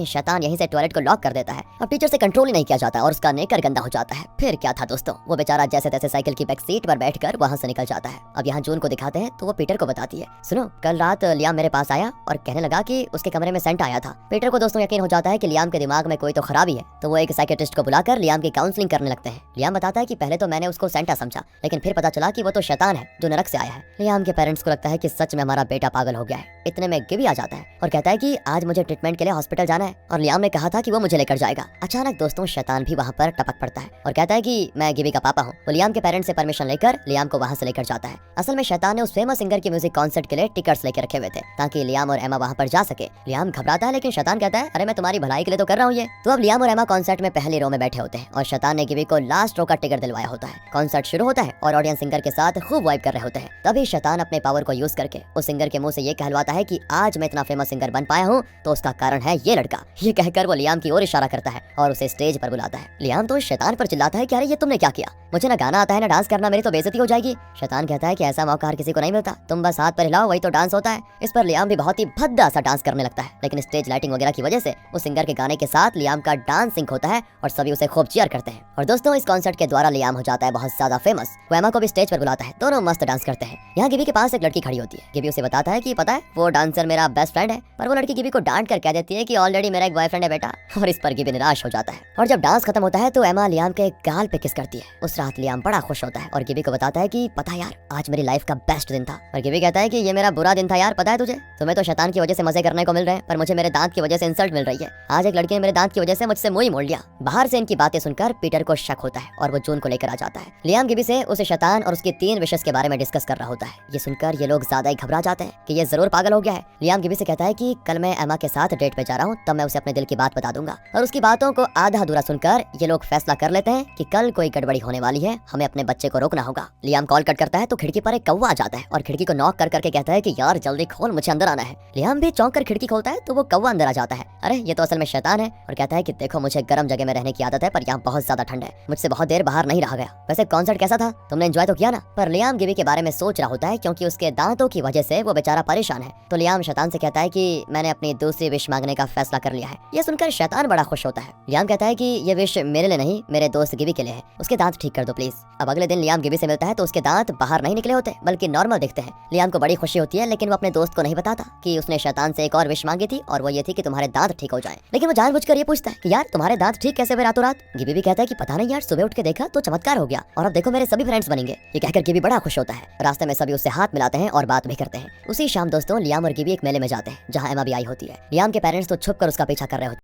ये शैतान यहीं से टॉयलेट को लॉक कर देता है। अब टीचर से कंट्रोल ही नहीं किया जाता और उसका नेकर गंदा हो जाता है। फिर क्या था दोस्तों, वो बेचारा जैसे तैसे साइकिल की बैक सीट पर बैठकर वहाँ से निकल जाता है। अब यहाँ जून को दिखाते हैं तो वो पीटर को बताती है, सुनो कल रात लियाम मेरे पास आया और कहने लगा कि उसके कमरे में सेंट आया था। पीटर को दोस्तों यकीन हो जाता है कि लियाम के दिमाग में कोई तो खराबी है, तो वो एक साइकियाट्रिस्ट को बुलाकर लियाम की काउंसलिंग करने लगते हैं। लियाम बताता है कि पहले तो मैंने उसको सेंटा समझा, लेकिन फिर पता चला कि वो तो शैतान है जो नरक से आया है। लियाम के पेरेंट्स को लगता है कि सच में हमारा बेटा पागल हो गया है। इतने में गिबी आ जाता है और कहता है कि आज मुझे ट्रीटमेंट के लिए हॉस्पिटल जाना है और लियाम ने कहा था कि वो मुझे लेकर जाएगा। अचानक दोस्तों शैतान भी वहाँ पर टपक पड़ता है और कहता है कि मैं गिबी का पापा हूँ। वो लियाम के पेरेंट्स से परमिशन लेकर लियाम को वहाँ से लेकर जाता है। असल में शैतान ने उस फेमस सिंगर के म्यूजिक कॉन्सर्ट के लिए टिकट्स लेकर रखे हुए थे ताकि लियाम और एमा वहाँ पर जा सके। लियाम घबराता है लेकिन शैतान कहता है, अरे मैं तुम्हारी भलाई के लिए तो कर रहा हूँ ये। तो अब लियाम और एमा कॉन्सर्ट में पहली रो में बैठे होते हैं और शैतान ने गिबी को लास्ट रो का टिकट दिलवाया होता है। कॉन्सर्ट शुरू होता है और ऑडियंस सिंगर के साथ खूब वाइब कर रहे होते हैं। तभी शैतान अपने पावर को यूज करके उस सिंगर के मुंह से ये कहलवाता है कि आज मैं इतना फेमस सिंगर बन पाया हूँ तो उसका कारण है ये लड़का। ये कहकर वो लियाम की ओर इशारा करता है और उसे स्टेज पर बुलाता है। लियाम तो शैतान पर चिल्लाता है कि अरे ये तुमने क्या किया, मुझे ना गाना आता है ना डांस करना, मेरी तो बेइज्जती हो जाएगी। शैतान कहता है कि ऐसा मौका हर किसी को नहीं मिलता, तुम बस हाथ पर हिलाओ वही तो डांस होता है। इस पर लियाम भी बहुत ही भद्दा सा डांस करने लगता है, लेकिन स्टेज लाइटिंग वगैरह की वजह से उस सिंगर के गाने के साथ लियाम का डांस सिंक होता है और सभी उसे खूब चीयर करते हैं। और दोस्तों इस कॉन्सर्ट के द्वारा लियाम हो जाता है बहुत ज्यादा फेमस। वो एमा को भी स्टेज पर बुलाता है, दोनों मस्त डांस करते हैं। यहाँ गिबी के पास एक लड़की खड़ी होती है। गिबी उसे बताता है कि पता है वो डांसर मेरा बेस्ट फ्रेंड है, पर वो लड़की गिबी को डांट कर कह देती है कि ऑलरेडी मेरा एक बॉयफ्रेंड है बेटा। और इस पर गिबी निराश हो जाता है। और जब डांस खत्म होता है तो एमा लियाम के गाल पे किस करती है। उस रात लियाम बड़ा खुश होता है और गिबी को बताता है कि पता यार आज मेरी लाइफ का बेस्ट दिन था। और गिबी कहता है कि ये मेरा बुरा दिन था यार, पता है तुझे, तुम्हें तो शैतान की वजह से मजे करने को मिल रहे हैं पर मुझे मेरे दांत की वजह से इंसल्ट मिल रही है। आज एक लड़की ने मेरे दांत की वजह से मुझसे मुंह ही मोड़ लिया। बाहर से इनकी बातें सुनकर पीटर को शक होता है और वो जून को लेकर आ जाता है। लियाम गिबी से उसे शैतान और उसकी 3 विशेस के बारे में डिस्कस कर रहा होता है। ये सुनकर ये लोग ज्यादा ही घबरा जाते हैं कि ये जरूर पागल हो गया है। लियाम गिबी से कहता है कि कल मैं एमा के साथ डेट पे जा रहा हूँ, तब मैं उसे अपने दिल की बात बता दूंगा। और उसकी बातों को आधा अधूरा सुनकर ये लोग फैसला कर लेते हैं कि कल कोई गड़बड़ी होने वाली है, हमें अपने बच्चे को रोकना होगा। लियाम कॉल कट करता है तो खिड़की पर एक कौवा आ जाता है और खिड़की को नॉक कर करके कहता है कि यार जल्दी खोल, मुझे अंदर आना है। लियाम भी चौंक कर खिड़की खोलता है तो वो कौवा अंदर आ जाता है। अरे ये तो असल में शैतान है और कहता है कि देखो मुझे गर्म जगह में रहने की आदत है पर यहाँ बहुत ज्यादा ठंड है, मुझसे बहुत देर बाहर नहीं रहा गया। वैसे कॉन्सर्ट कैसा था, तुमने एंजॉय तो किया ना। पर लियाम गिबी के बारे में सोच रहा होता है क्योंकि उसके दांतों की वजह से वो बेचारा परेशान है। तो लियाम शैतान से कहता है कि मैंने अपनी दूसरी विश मांगने का फैसला कर लिया है। ये सुनकर शैतान बड़ा खुश होता है। लियाम कहता है कि ये विश मेरे लिए नहीं, मेरे दोस्त गिबी के लिए है, उसके दांत ठीक कर दो प्लीज। अब अगले दिन लियाम गिबी से मिलता है तो उसके दांत बाहर नहीं निकले होते बल्कि नॉर्मल दिखते हैं। लियाम को बड़ी खुशी होती है लेकिन वो अपने दोस्त को नहीं बताता कि उसने शैतान से एक और विश मांगी थी और वो ये थी कि तुम्हारे दांत ठीक हो जाएं। लेकिन वो जानबूझकर ये पूछता है कि यार तुम्हारे दांत ठीक कैसे हुए रातों रात। गिबी भी कहता है कि पता नहीं यार, सुबह उठ के देखा तो चमत्कार हो गया और अब देखो मेरे सभी फ्रेंड्स बनेंगे। ये कहकर गिबी बड़ा खुश होता है। रास्ते में सभी उससे हाथ मिलाते हैं और बात भी करते हैं। उसी शाम दोस्तों लियाम और गिबी एक मेले में जाते हैं जहाँ एमा भी आई होती है। लियाम के पेरेंट्स तो छुप कर उसका पीछा कर रहे होते हैं।